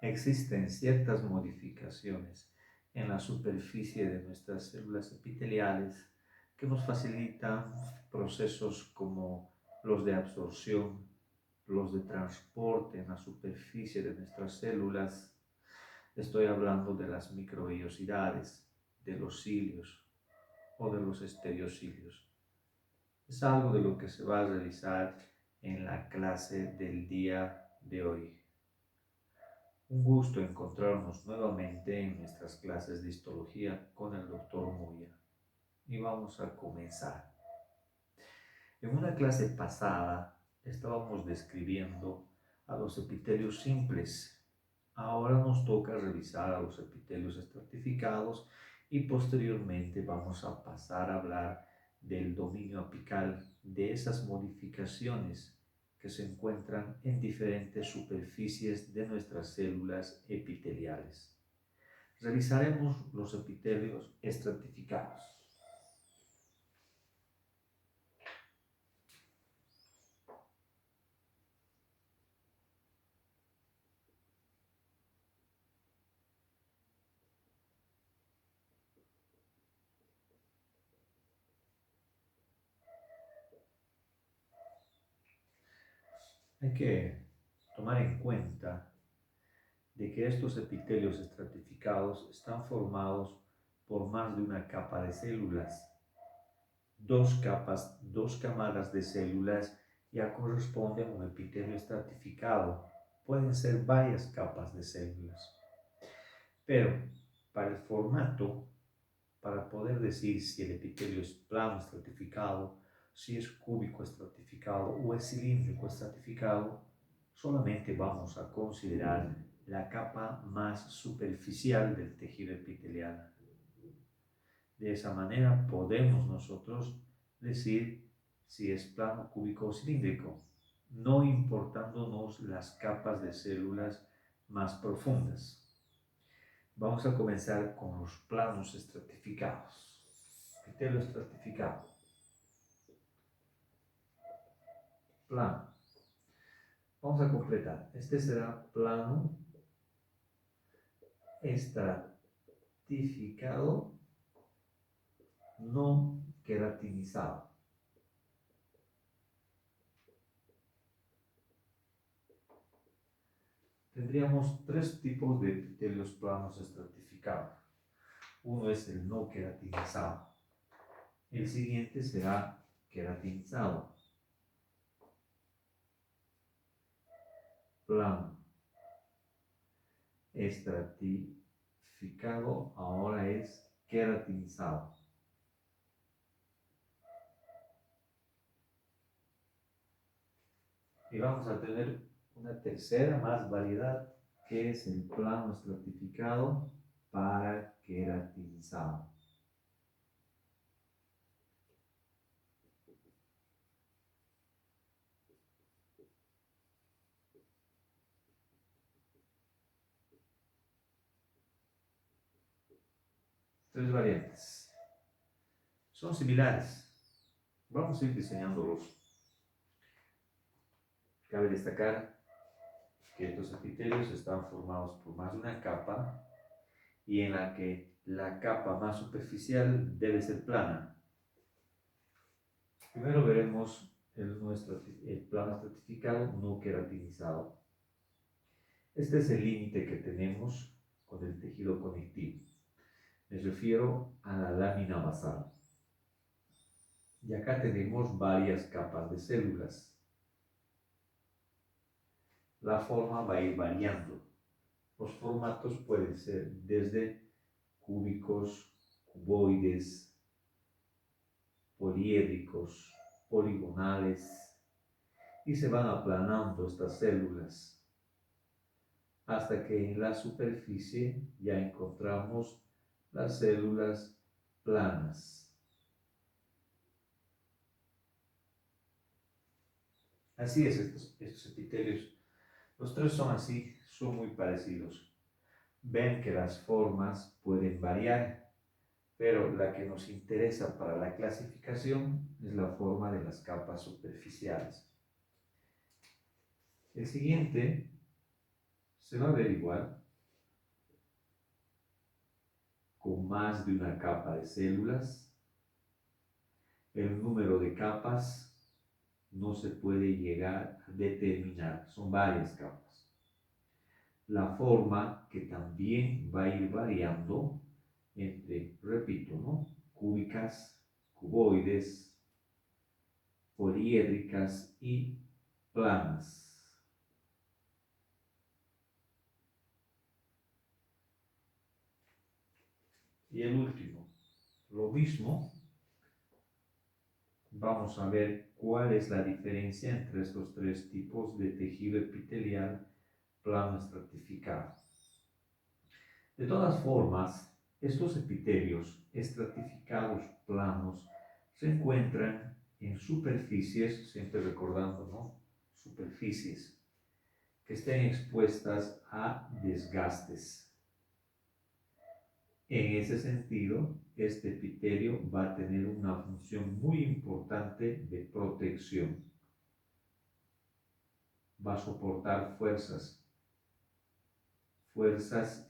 Existen ciertas modificaciones en la superficie de nuestras células epiteliales que nos facilitan procesos como los de absorción, los de transporte en la superficie de nuestras células. Estoy hablando de las microvellosidades, de los cilios o de los estereocilios. Es algo de lo que se va a realizar en la clase del día de hoy. Un gusto encontrarnos nuevamente en nuestras clases de histología con el Dr. Muya. Y vamos a comenzar. En una clase pasada estábamos describiendo a los epitelios simples. Ahora nos toca revisar a los epitelios estratificados y posteriormente vamos a pasar a hablar del dominio apical, de esas modificaciones que se encuentran en diferentes superficies de nuestras células epiteliales. Revisaremos los epitelios estratificados. Hay que tomar en cuenta de que estos epitelios estratificados están formados por más de una capa de células. Dos camadas de células ya corresponden a un epitelio estratificado. Pueden ser varias capas de células. Pero para el formato, para poder decir si el epitelio es plano estratificado, si es cúbico estratificado o es cilíndrico estratificado, solamente vamos a considerar la capa más superficial del tejido epitelial. De esa manera podemos nosotros decir si es plano, cúbico o cilíndrico, no importándonos las capas de células más profundas. Vamos a comenzar con los planos estratificados. Epitelio estratificado. Plano. Vamos a completar. Este será plano estratificado no queratinizado. Tendríamos tres tipos de epitelios planos estratificados. Uno es el no queratinizado. El siguiente será queratinizado. Plano estratificado ahora es queratinizado. Y vamos a tener una tercera más variedad que es el plano estratificado para queratinizado. Tres variantes. Son similares. Vamos a ir diseñándolos. Cabe destacar que estos epitelios están formados por más de una capa y en la que la capa más superficial debe ser plana. Primero veremos el plano estratificado no queratinizado. Este es el límite que tenemos con el tejido conectivo. Me refiero a la lámina basal. Y acá tenemos varias capas de células. La forma va a ir variando. Los formatos pueden ser desde cúbicos, cuboides, poliédricos, poligonales, y se van aplanando estas células hasta que en la superficie ya encontramos las células planas. Así es, estos epitelios, los tres son así, son muy parecidos. Ven que las formas pueden variar, pero la que nos interesa para la clasificación es la forma de las capas superficiales. El siguiente se va a ver igual, con más de una capa de células. El número de capas no se puede llegar a determinar, son varias capas. La forma que también va a ir variando entre, repito, ¿no? Cúbicas, cuboides, poliédricas y planas. Y el último, lo mismo, vamos a ver cuál es la diferencia entre estos tres tipos de tejido epitelial plano estratificado. De todas formas, estos epitelios estratificados planos se encuentran en superficies, siempre recordando, ¿no? Superficies que estén expuestas a desgastes. En ese sentido, este epitelio va a tener una función muy importante de protección. Va a soportar fuerzas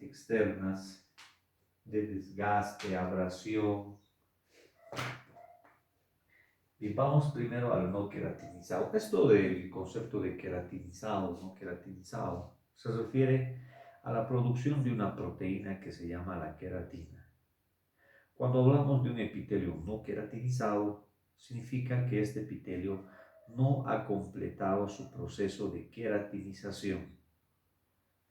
externas de desgaste, abrasión. Y vamos primero al no queratinizado. Esto del concepto de queratinizado, no queratinizado, se refiere a la producción de una proteína que se llama la queratina. Cuando hablamos de un epitelio no queratinizado, significa que este epitelio no ha completado su proceso de queratinización.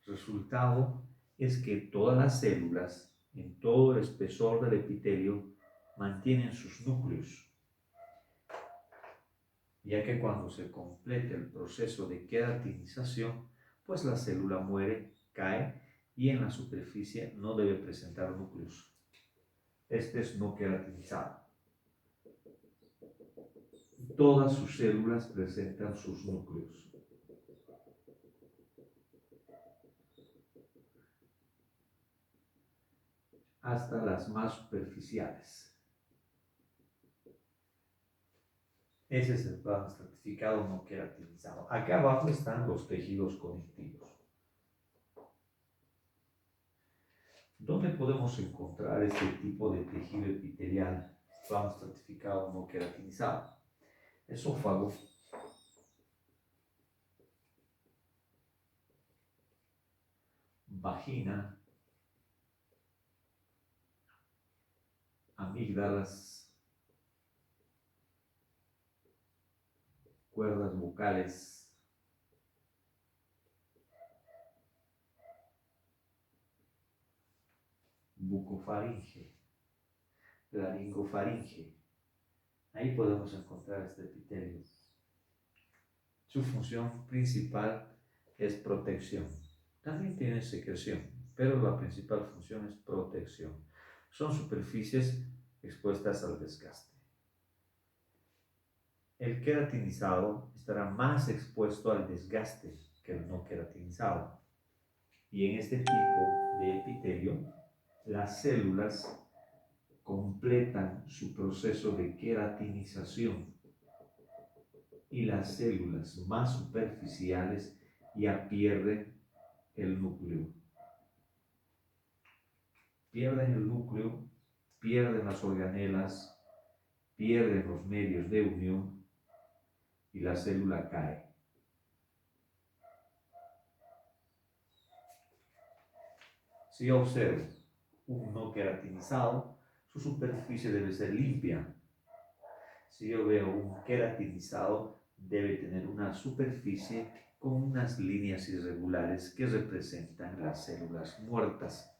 El resultado es que todas las células, en todo el espesor del epitelio, mantienen sus núcleos, ya que cuando se complete el proceso de queratinización, pues la célula muere, cae y en la superficie no debe presentar núcleos. Este es no queratinizado. Todas sus células presentan sus núcleos. Hasta las más superficiales. Ese es el plano estratificado no queratinizado. Acá abajo están los tejidos conectivos. ¿Dónde podemos encontrar este tipo de tejido epitelial, plano estratificado no queratinizado? Esófago, vagina, amígdalas, cuerdas vocales, bucofaringe, laringofaringe. Ahí podemos encontrar este epitelio. Su función principal es protección. También tiene secreción, pero la principal función es protección. Son superficies expuestas al desgaste. El queratinizado estará más expuesto al desgaste que el no queratinizado. Y en este tipo de epitelio, las células completan su proceso de queratinización y las células más superficiales ya pierden el núcleo. Pierden el núcleo, pierden las organelas, pierden los medios de unión y la célula cae. Si yo observo un no queratinizado, su superficie debe ser limpia. Si yo veo un queratinizado, debe tener una superficie con unas líneas irregulares que representan las células muertas,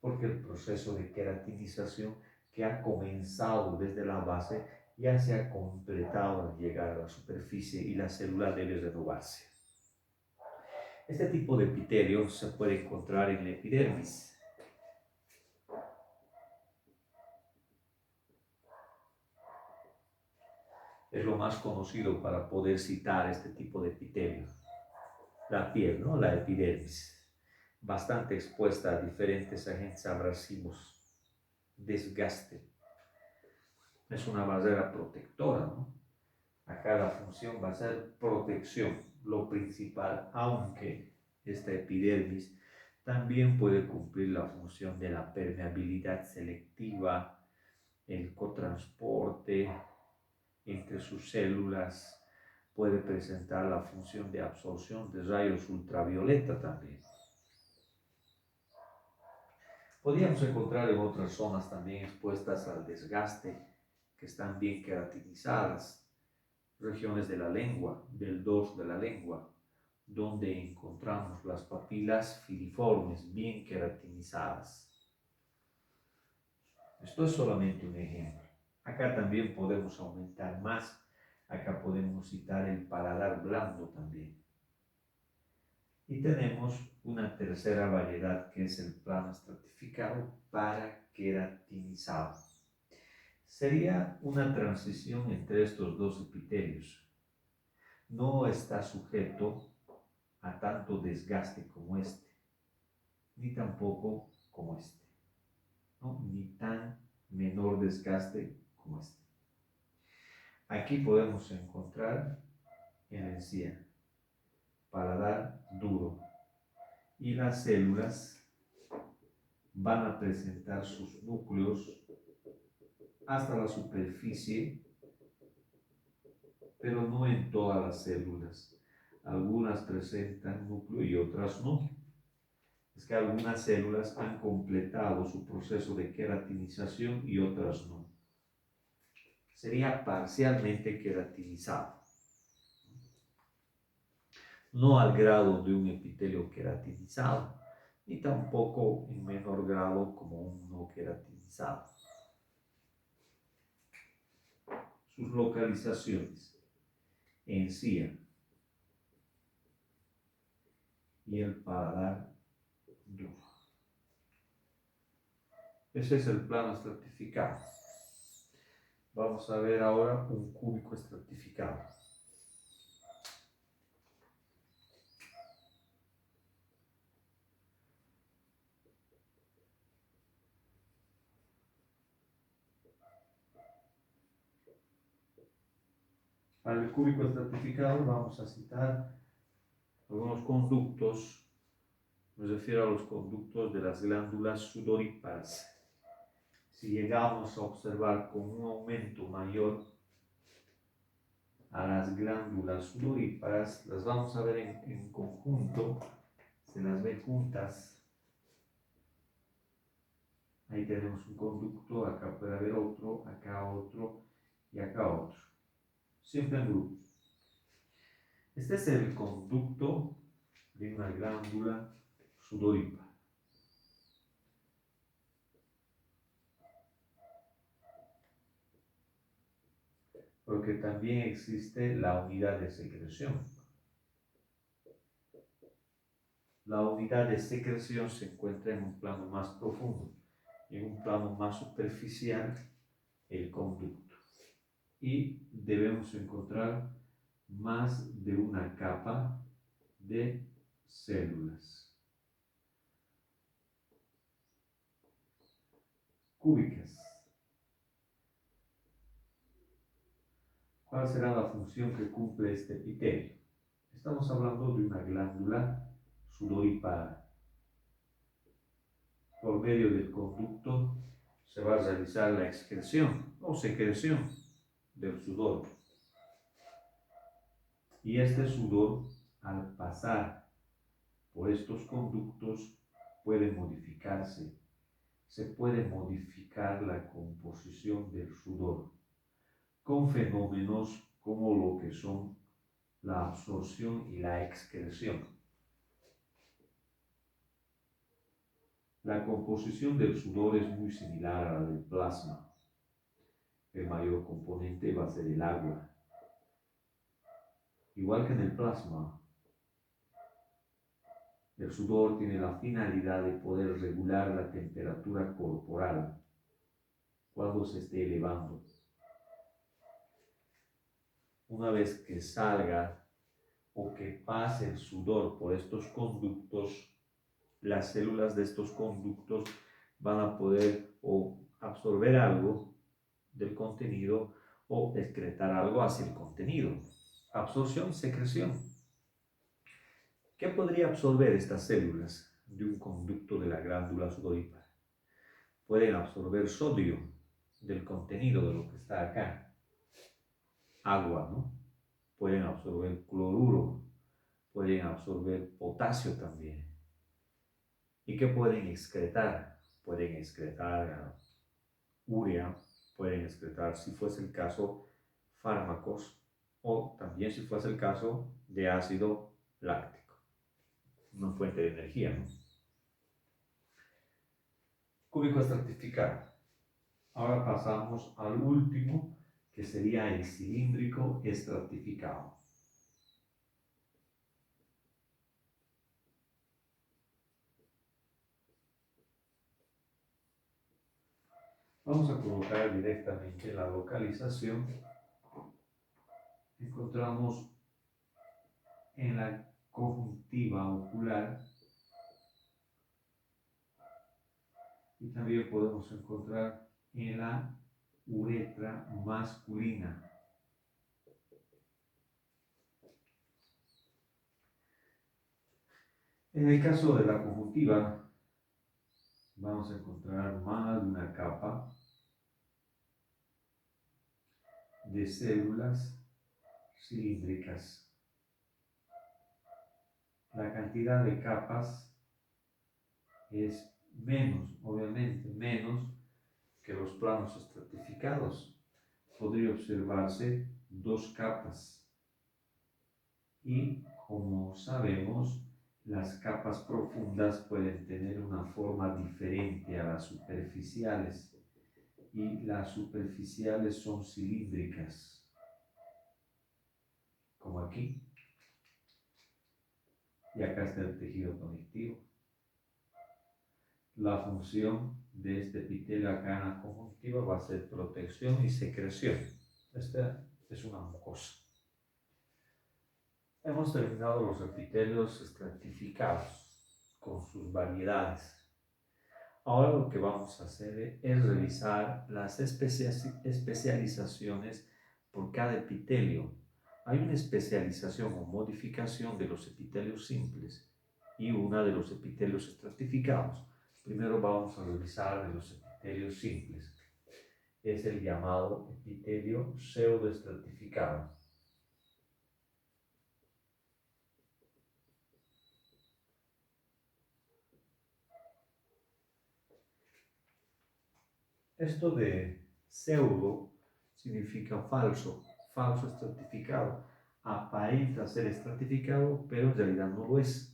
porque el proceso de queratinización que ha comenzado desde la base ya se ha completado al llegar a la superficie y la célula debe renovarse. Este tipo de epitelio se puede encontrar en la epidermis. Es lo más conocido para poder citar este tipo de epitelio. La piel, ¿no? La epidermis, bastante expuesta a diferentes agentes abrasivos, desgaste. Es una barrera protectora, ¿no? Acá la función va a ser protección, lo principal, aunque esta epidermis, también puede cumplir la función de la permeabilidad selectiva, el cotransporte entre sus células, puede presentar la función de absorción de rayos ultravioleta también. Podríamos encontrar en otras zonas también expuestas al desgaste, que están bien queratinizadas, regiones de la lengua, del dorso de la lengua, donde encontramos las papilas filiformes bien queratinizadas. Esto es solamente un ejemplo. Acá también podemos aumentar más. Acá podemos citar el paladar blando también. Y tenemos una tercera variedad que es el plano estratificado paraqueratinizado. Sería una transición entre estos dos epitelios. No está sujeto a tanto desgaste como este, ni tampoco como este, ¿no? Ni tan menor desgaste como este. Aquí podemos encontrar en la encía paladar duro y las células van a presentar sus núcleos hasta la superficie, pero no en todas las células. Algunas presentan núcleo y otras no. Es que algunas células han completado su proceso de queratinización y otras no. Sería parcialmente queratinizado. No al grado de un epitelio queratinizado, ni tampoco en menor grado como un no queratinizado. Sus localizaciones: encía y el paladar duro. Ese es el plano estratificado. Vamos a ver ahora un cúbico estratificado. Para el cúbico estratificado vamos a citar algunos conductos, me refiero a los conductos de las glándulas sudoríparas. Si llegamos a observar con un aumento mayor a las glándulas sudoríparas, las vamos a ver en conjunto, se las ve juntas. Ahí tenemos un conducto, acá puede haber otro, acá otro y acá otro. Siempre en grupo. Este es el conducto de una glándula sudorípara. Porque también existe la unidad de secreción. La unidad de secreción se encuentra en un plano más profundo, en un plano más superficial, el conducto. Y debemos encontrar más de una capa de células cúbicas. ¿Cuál será la función que cumple este epitelio? Estamos hablando de una glándula sudorípara. Por medio del conducto se va a realizar la excreción o secreción del sudor. Y este sudor, al pasar por estos conductos, puede modificarse. Se puede modificar la composición del sudor con fenómenos como lo que son la absorción y la excreción. La composición del sudor es muy similar a la del plasma. El mayor componente va a ser el agua. Igual que en el plasma, el sudor tiene la finalidad de poder regular la temperatura corporal cuando se esté elevando. Una vez que salga o que pase el sudor por estos conductos, las células de estos conductos van a poder o absorber algo del contenido o excretar algo hacia el contenido. Absorción y secreción. ¿Qué podría absorber estas células de un conducto de la glándula sudorípara? Pueden absorber sodio del contenido de lo que está acá, agua, ¿no? Pueden absorber cloruro, pueden absorber potasio también. ¿Y qué pueden excretar? Pueden excretar urea, pueden excretar, si fuese el caso, fármacos o también si fuese el caso de ácido láctico, una fuente de energía, ¿no? Cúbico estratificado. Ahora pasamos al último, que sería el cilíndrico estratificado. Vamos a colocar directamente la localización. Encontramos en la conjuntiva ocular y también podemos encontrar en la uretra masculina. En el caso de la conjuntiva, vamos a encontrar más de una capa de células cilíndricas. La cantidad de capas es menos, obviamente, menos que los planos estratificados. Podría observarse dos capas y, como sabemos, las capas profundas pueden tener una forma diferente a las superficiales y las superficiales son cilíndricas, como aquí, y acá está el tejido conectivo. La función de este epitelio acá en la conjuntiva va a ser protección y secreción. Esta es una mucosa. Hemos terminado los epitelios estratificados con sus variedades. Ahora lo que vamos a hacer es revisar las especializaciones por cada epitelio. Hay una especialización o modificación de los epitelios simples y una de los epitelios estratificados. Primero vamos a revisar de los epitelios simples. Es el llamado epitelio pseudoestratificado. Esto de pseudo significa falso, falso estratificado. Aparenta ser estratificado, pero en realidad no lo es.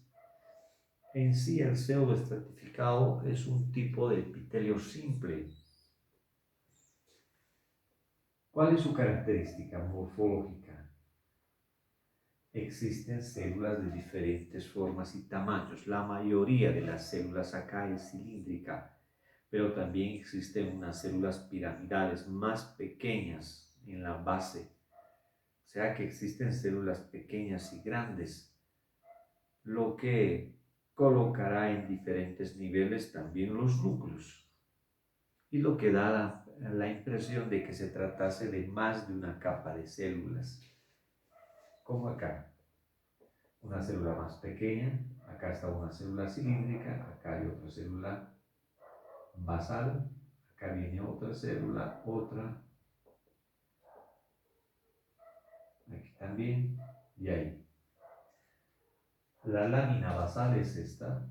En sí, el pseudoestratificado es un tipo de epitelio simple. ¿Cuál es su característica morfológica? Existen células de diferentes formas y tamaños. La mayoría de las células acá es cilíndrica, pero también existen unas células piramidales más pequeñas en la base. O sea que existen células pequeñas y grandes, lo que colocará en diferentes niveles también los núcleos, y lo que da la impresión de que se tratase de más de una capa de células, como acá. Una célula más pequeña, acá está una célula cilíndrica, acá hay otra célula basal, acá viene otra célula, otra, aquí también, y ahí. La lámina basal es esta,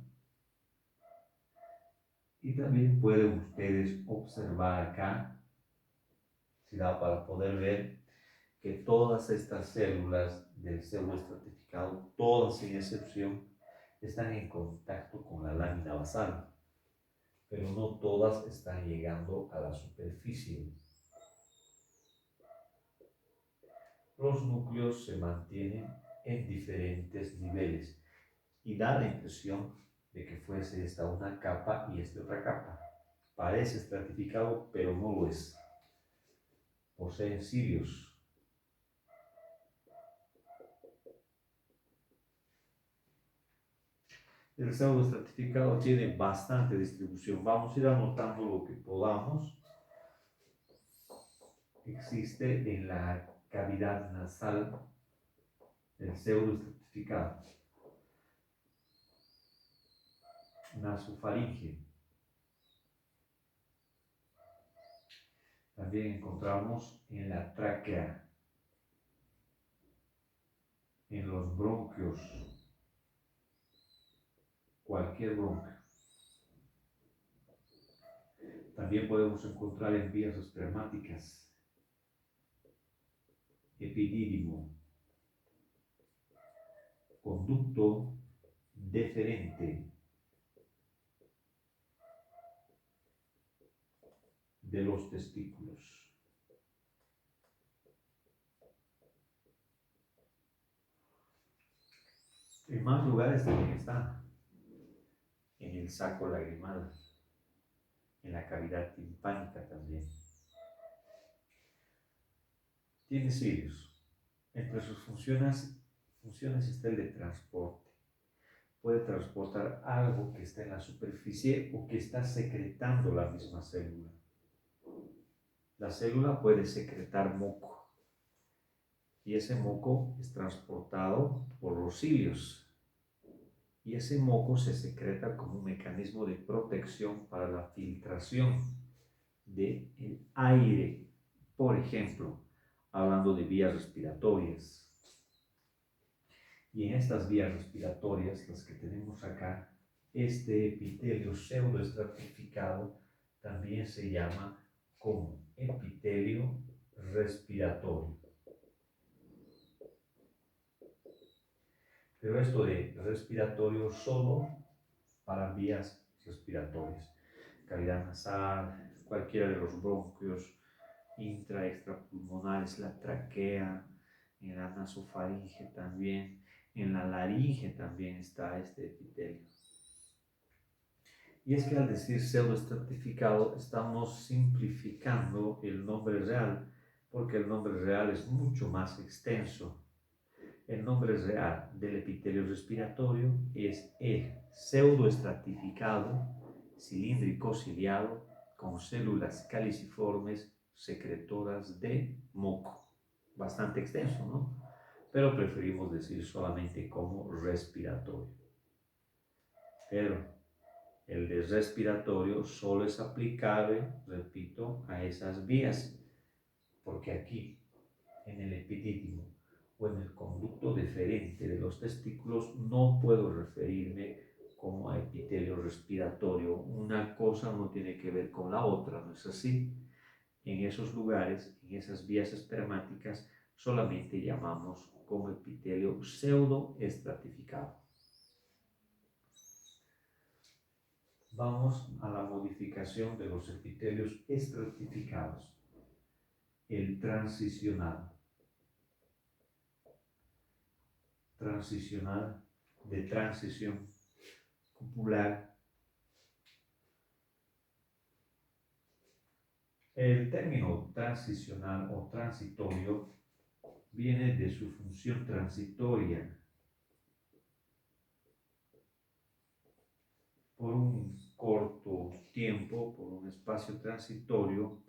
y también pueden ustedes observar acá, si da para poder ver, que todas estas células del pseudoestratificado, todas sin excepción, están en contacto con la lámina basal, pero no todas están llegando a la superficie. Los núcleos se mantienen en diferentes niveles y da la impresión de que fuese esta una capa y esta otra capa. Parece estratificado, pero no lo es. Poseen cilios. El pseudoestratificado tiene bastante distribución. Vamos a ir anotando lo que podamos. Existe en la cavidad nasal el pseudoestratificado. nasofaringe. También encontramos en la tráquea, en los bronquios, cualquier bronquio. También podemos encontrar en vías espermáticas, epidídimo, conducto deferente de los testículos. En más lugares también está, en el saco lagrimal, en la cavidad timpánica también. Tiene cilios. Entre sus funciones está el de transporte. Puede transportar algo que está en la superficie o que está secretando la misma célula. La célula puede secretar moco y ese moco es transportado por los cilios. Y ese moco se secreta como un mecanismo de protección para la filtración del aire. Por ejemplo, hablando de vías respiratorias. Y en estas vías respiratorias, las que tenemos acá, este epitelio pseudoestratificado también se llama como epitelio respiratorio. Pero esto de respiratorio solo para vías respiratorias, cavidad nasal, cualquiera de los bronquios, intra, extrapulmonares, la tráquea, en la nasofaringe también, en la laringe también está este epitelio. Y es que al decir pseudoestratificado estamos simplificando el nombre real, porque el nombre real es mucho más extenso. El nombre real del epitelio respiratorio es el pseudoestratificado cilíndrico ciliado con células caliciformes secretoras de moco. Bastante extenso, ¿no? Pero preferimos decir solamente como respiratorio. Pero el de respiratorio solo es aplicable, repito, a esas vías, porque aquí, en el epidídimo o en el conducto deferente de los testículos, no puedo referirme como a epitelio respiratorio. Una cosa no tiene que ver con la otra, ¿no es así? En esos lugares, en esas vías espermáticas, solamente llamamos como epitelio pseudoestratificado. Vamos a la modificación de los epitelios estratificados. El transicional. Transicional, de transición, cupular. El término transicional o transitorio viene de su función transitoria. Por un corto tiempo, por un espacio transitorio,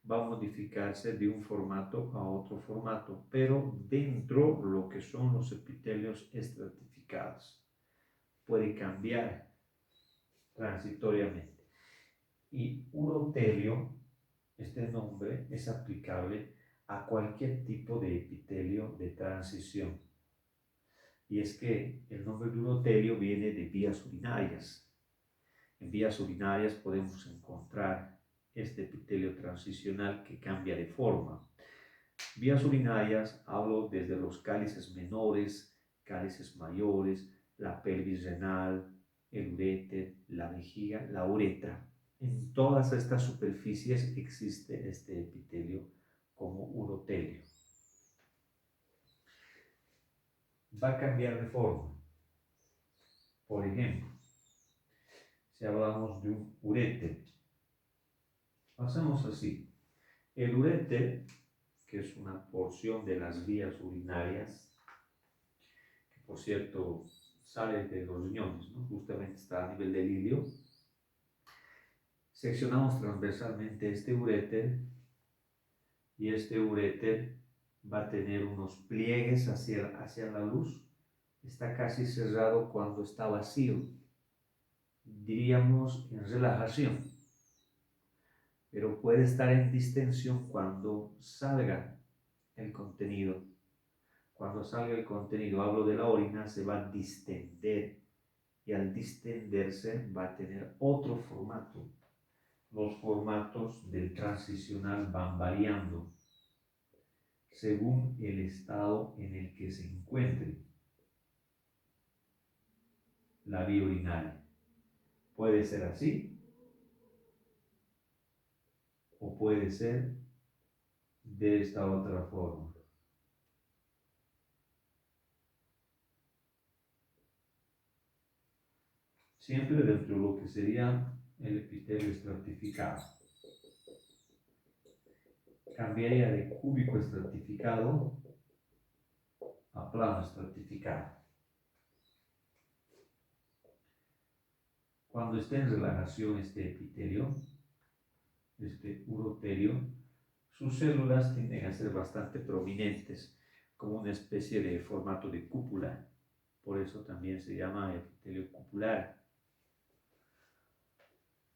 va a modificarse de un formato a otro formato, pero dentro lo que son los epitelios estratificados. Puede cambiar transitoriamente. Y urotelio, este nombre es aplicable a cualquier tipo de epitelio de transición. Y es que el nombre de urotelio viene de vías urinarias. En vías urinarias podemos encontrar este epitelio transicional que cambia de forma. Vías urinarias hablo desde los cálices menores, cálices mayores, la pelvis renal, el uréter, la vejiga, la uretra. En todas estas superficies existe este epitelio como urotelio. Va a cambiar de forma. Por ejemplo, si hablamos de un uréter, hacemos así. El uréter, que es una porción de las vías urinarias, que por cierto sale de los riñones, ¿no? Justamente está a nivel del ilio. Seccionamos transversalmente este uréter y este uréter va a tener unos pliegues hacia la luz. Está casi cerrado cuando está vacío. diríamos en relajación, pero puede estar en distensión cuando salga el contenido. Cuando salga el contenido, hablo de la orina, se va a distender y al distenderse va a tener otro formato. Los formatos del transicional van variando según el estado en el que se encuentre la vía urinaria. Puede ser así o puede ser de esta otra forma. Siempre dentro de lo que sería el epitelio estratificado. Cambiaría de cúbico estratificado a plano estratificado. Cuando esté en relajación este epitelio, este urotelio, sus células tienden a ser bastante prominentes, como una especie de formato de cúpula. Por eso también se llama epitelio cupular,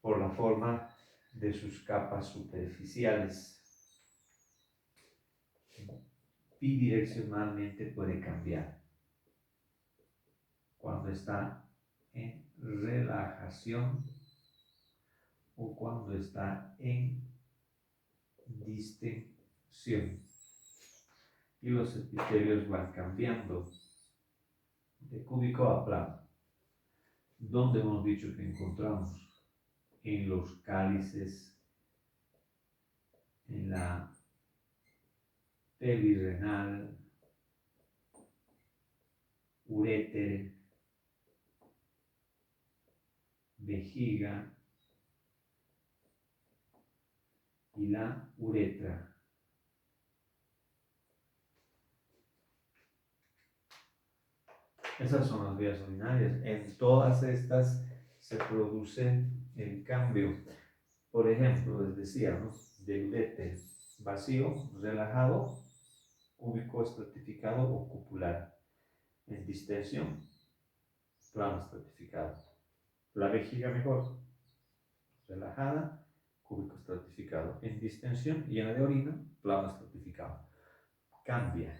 por la forma de sus capas superficiales. Bidireccionalmente puede cambiar. Cuando está en relajación o cuando está en distensión. Y los epitelios van cambiando de cúbico a plano. ¿Dónde hemos dicho que encontramos? En los cálices, en la pelvis renal, uréter, vejiga y la uretra. Esas son las vías urinarias. En todas estas se produce el cambio. Por ejemplo, les decía, ¿no? Del uréter vacío, relajado, cúbico estratificado o cupular. En distensión, plano estratificado. La vejiga mejor, relajada, cúbico estratificado. En distensión, llena de orina, plano estratificado. Cambia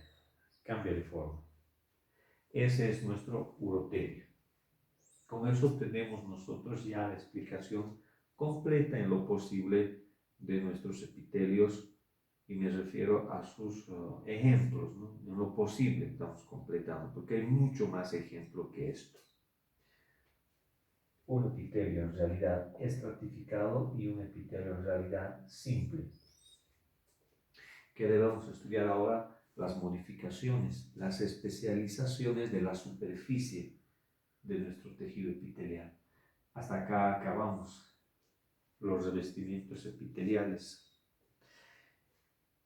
de forma. Ese es nuestro urotelio. Con eso tenemos nosotros ya la explicación completa en lo posible de nuestros epitelios y me refiero a sus ejemplos, ¿no? En lo posible estamos completando, porque hay mucho más ejemplo que esto. Un epitelio en realidad estratificado y un epitelio en realidad simple. Que debemos estudiar ahora las modificaciones, las especializaciones de la superficie de nuestro tejido epitelial. Hasta acá acabamos los revestimientos epiteliales.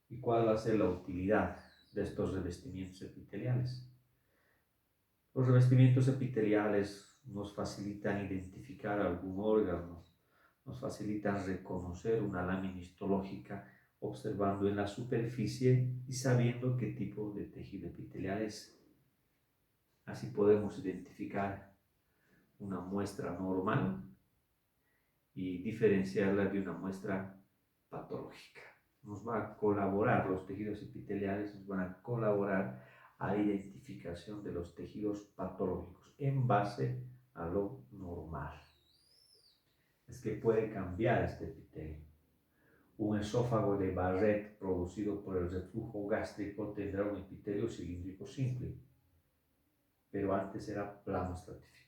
¿Y cuál va a ser la utilidad de estos revestimientos epiteliales? Los revestimientos epiteliales nos facilitan identificar algún órgano, nos facilitan reconocer una lámina histológica observando en la superficie y sabiendo qué tipo de tejido epitelial es. Así podemos identificar una muestra normal y diferenciarla de una muestra patológica. Nos va a colaborar, los tejidos epiteliales nos van a colaborar a la identificación de los tejidos patológicos en base a lo normal. Es que puede cambiar este epitelio. Un esófago de Barrett producido por el reflujo gástrico tendrá un epitelio cilíndrico simple, pero antes era plano estratificado.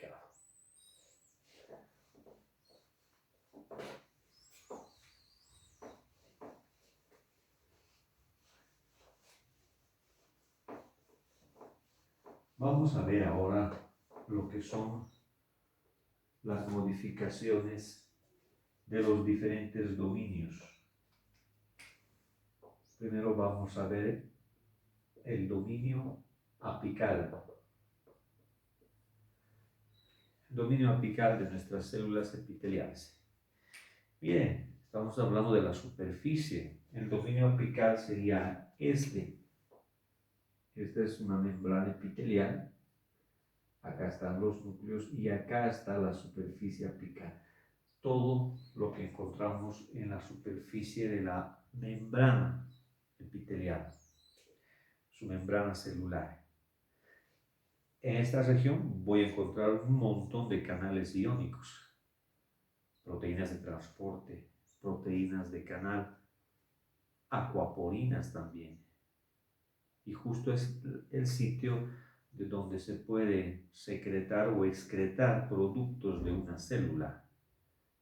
Vamos a ver ahora lo que son las modificaciones de los diferentes dominios. Primero vamos a ver el dominio apical. El dominio apical de nuestras células epiteliales. Bien, estamos hablando de la superficie. El dominio apical sería este. Esta es una membrana epitelial acá están los núcleos y acá está la superficie apical. Todo lo que encontramos en la superficie de la membrana epitelial, su membrana celular. En esta región voy a encontrar un montón de canales iónicos, proteínas de transporte, proteínas de canal, acuaporinas también. Y justo es el sitio de donde se puede secretar o excretar productos de una célula,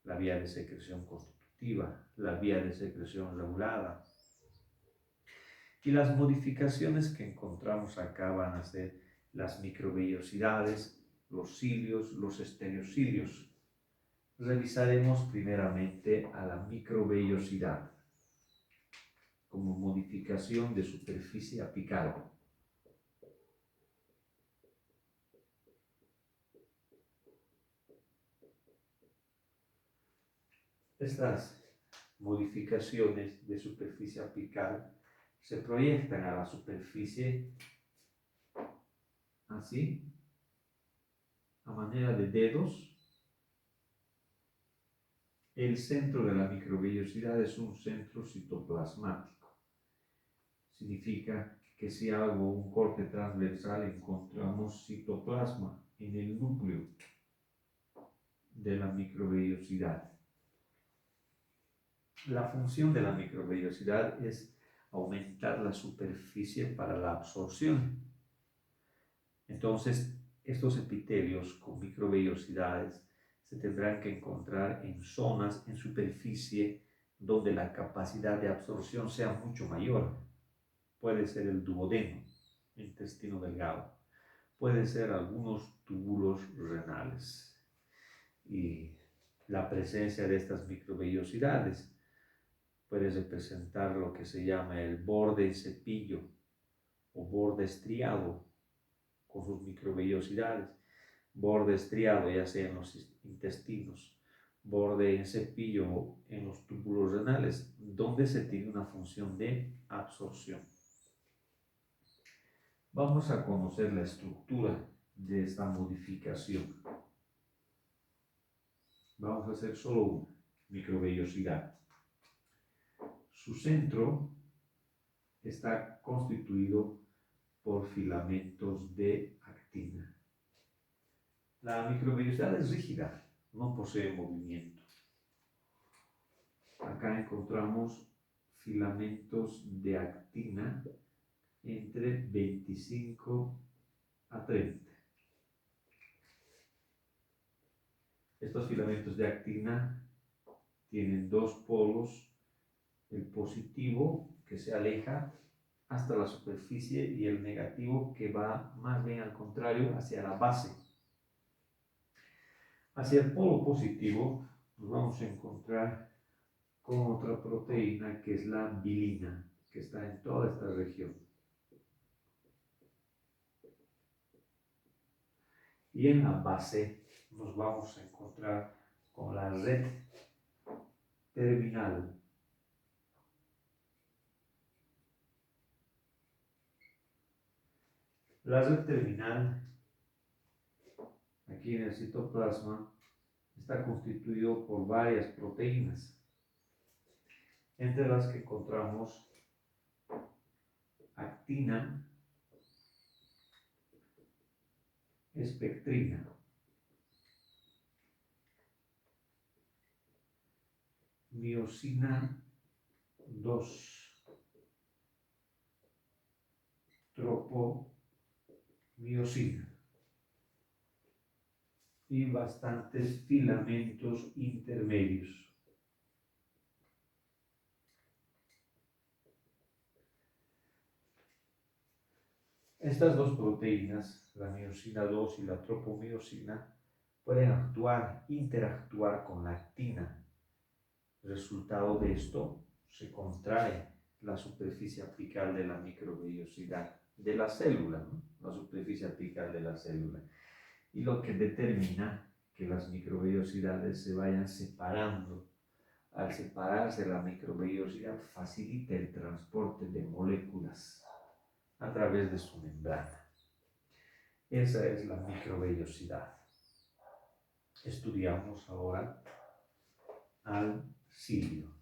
la vía de secreción constitutiva, la vía de secreción regulada. Y las modificaciones que encontramos acá van a ser las microvellosidades, los cilios, los estereocilios. Revisaremos primeramente a la microvellosidad como modificación de superficie apical. Estas modificaciones de superficie apical se proyectan a la superficie así, a manera de dedos. El centro de la microvellosidad es un centro citoplasmático. Significa que si hago un corte transversal encontramos citoplasma en el núcleo de la microvellosidad. La función de la microvellosidad es aumentar la superficie para la absorción. Entonces, estos epitelios con microvellosidades se tendrán que encontrar en zonas, en superficie, donde la capacidad de absorción sea mucho mayor. Puede ser el duodeno, intestino delgado. Puede ser algunos túbulos renales. Y la presencia de estas microvellosidades puede representar lo que se llama el borde en cepillo o borde estriado con sus microvellosidades. Borde estriado ya sea en los intestinos, borde en cepillo en los túbulos renales, donde se tiene una función de absorción. Vamos a conocer la estructura de esta modificación. Vamos a hacer solo una microvellosidad. Su centro está constituido por filamentos de actina. La microvellosidad es rígida, no posee movimiento. Acá encontramos filamentos de actina entre 25 a 30. Estos filamentos de actina tienen dos polos, el positivo que se aleja hasta la superficie y el negativo que va más bien al contrario hacia la base. Hacia el polo positivo nos vamos a encontrar con otra proteína que es la bilina, que está en toda esta región. Y en la base nos vamos a encontrar con la red terminal. La red terminal, aquí en el citoplasma, está constituido por varias proteínas, entre las que encontramos actina, espectrina, miosina 2, tropomiosina y bastantes filamentos intermedios. Estas dos proteínas, la miosina 2 y la tropomiosina, pueden interactuar con la actina. Resultado de esto, se contrae la superficie apical de la microvellosidad de la célula, ¿no? La superficie apical de la célula. Y lo que determina que las microvellosidades se vayan separando. Al separarse la microvellosidad facilita el transporte de moléculas a través de su membrana. Esa es la microvellosidad. Estudiamos ahora al cilio.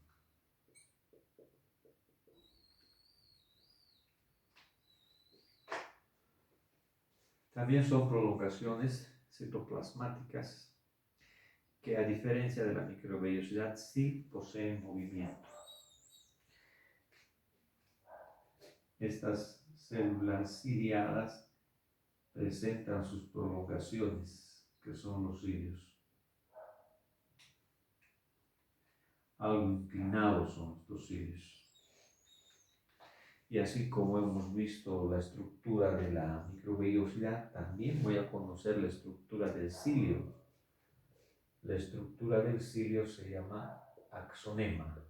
También son prolongaciones citoplasmáticas que, a diferencia de la microvellosidad, sí poseen movimiento. Estas células ciliadas presentan sus prolongaciones, que son los cilios. Algo inclinados son estos cilios. Y así como hemos visto la estructura de la microvellosidad, también voy a conocer la estructura del cilio. La estructura del cilio se llama axonema.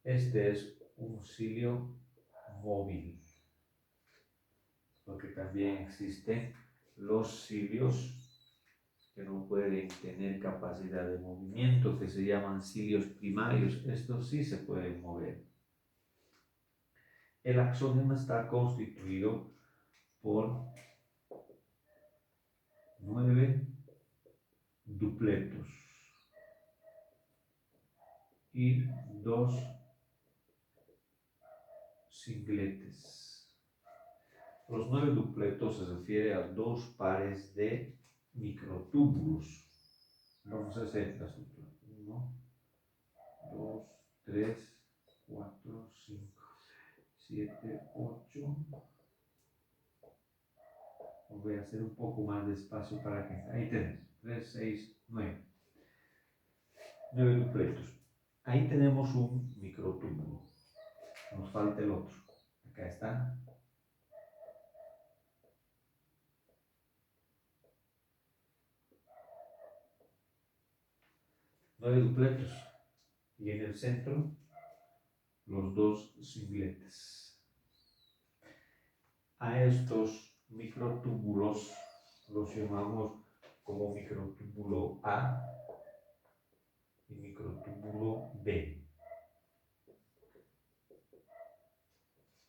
Este es un cilio móvil, porque también existen los cilios que no pueden tener capacidad de movimiento, que se llaman cilios primarios. Estos sí se pueden mover. El axonema está constituido por 9 dupletos y 2 singletes. Los 9 dupletos se refiere a 2 pares de microtúbulos. Vamos a hacer la estructura. 1, 2, 3, 4, 5, 7, 8. Voy a hacer un poco más despacio para que... Ahí tenemos. 3, 6, 9. 9 dupletos. Ahí tenemos un microtúbulo. Nos falta el otro. Acá está. 9 dupletos. Y en el centro, los 2 singletes. A estos microtúbulos los llamamos como microtúbulo A y microtúbulo B.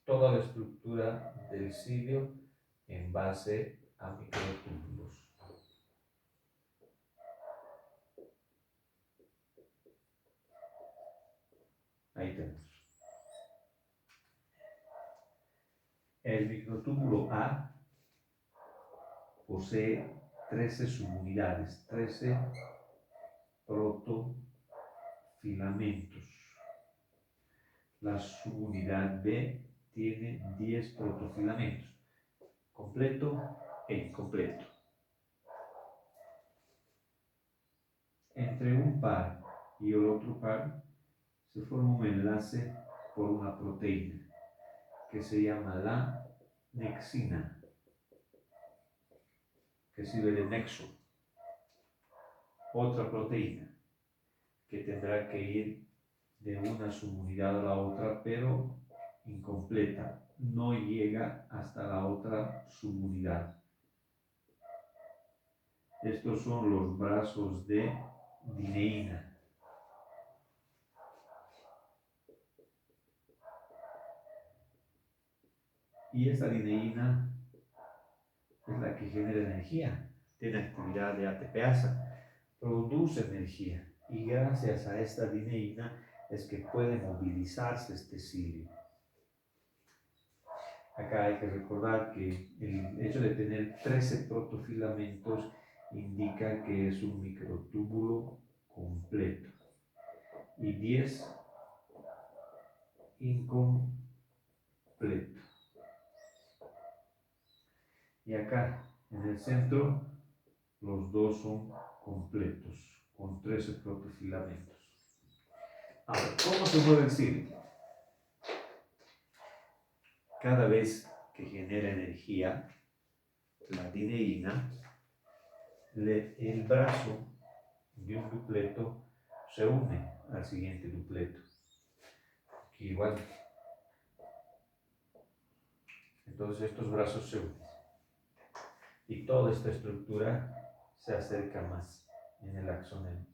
Toda la estructura del cilio en base a microtúbulos. Ahí tenemos. El microtúbulo A posee 13 subunidades, 13 protofilamentos. La subunidad B tiene 10 protofilamentos, completo e incompleto. Entre un par y el otro par se forma un enlace por una proteína que se llama la nexina, que sirve de nexo. Otra proteína que tendrá que ir de una subunidad a la otra, pero incompleta, no llega hasta la otra subunidad. Estos son los brazos de dineína. Y esta dineína es la que genera energía, tiene actividad de ATPasa, produce energía, y gracias a esta dineína es que puede movilizarse este cilio. Acá hay que recordar que el hecho de tener 13 protofilamentos indica que es un microtúbulo completo y 10 incompleto. Y acá en el centro los dos son completos con 13 protofilamentos. Ahora, ¿cómo se mueve el cilio? Cada vez que genera energía, la dineína, el brazo de un dupleto se une al siguiente dupleto. Aquí igual. Entonces estos brazos se unen. Y toda esta estructura se acerca más en el axonema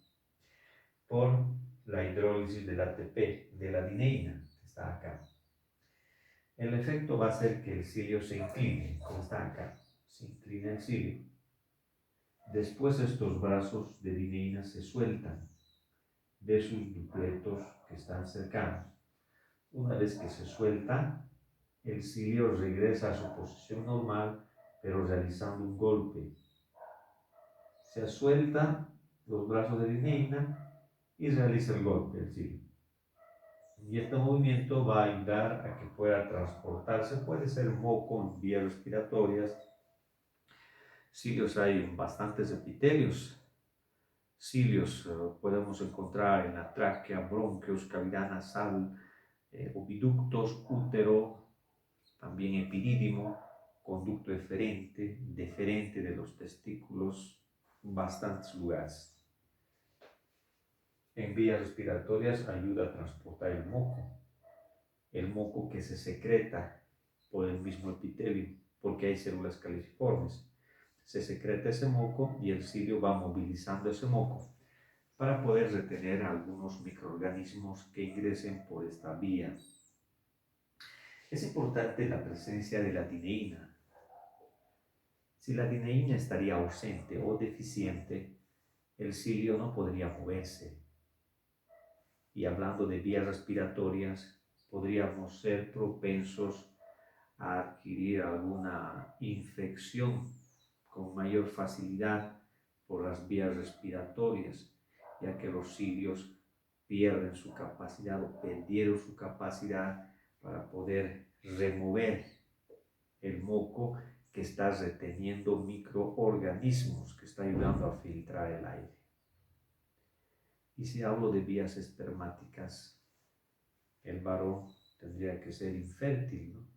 por la hidrólisis del ATP, de la dineína, que está acá. El efecto va a ser que el cilio se incline, como está acá, trina el cilio. Después estos brazos de dineína se sueltan de sus dupletos que están cercanos. Una vez que se suelta, el cilio regresa a su posición normal, pero realizando un golpe. Se suelta los brazos de dineína y realiza el golpe del cilio. Y este movimiento va a ayudar a que pueda transportarse, puede ser moco en vías respiratorias. Cilios hay en bastantes epitelios. Cilios podemos encontrar en la tráquea, bronquios, cavidad nasal, oviductos, útero, también epidídimo, conducto deferente de los testículos, bastantes lugares. En vías respiratorias ayuda a transportar el moco que se secreta por el mismo epitelio, porque hay células caliciformes. Se secreta ese moco y el cilio va movilizando ese moco para poder retener algunos microorganismos que ingresen por esta vía. Es importante la presencia de la dineína. Si la dineína estaría ausente o deficiente, el cilio no podría moverse. Y hablando de vías respiratorias, podríamos ser propensos a adquirir alguna infección con mayor facilidad por las vías respiratorias, ya que los cilios pierden su capacidad o perdieron su capacidad para poder remover el moco que está reteniendo microorganismos, que está ayudando a filtrar el aire. Y si hablo de vías espermáticas, el varón tendría que ser infértil, ¿no?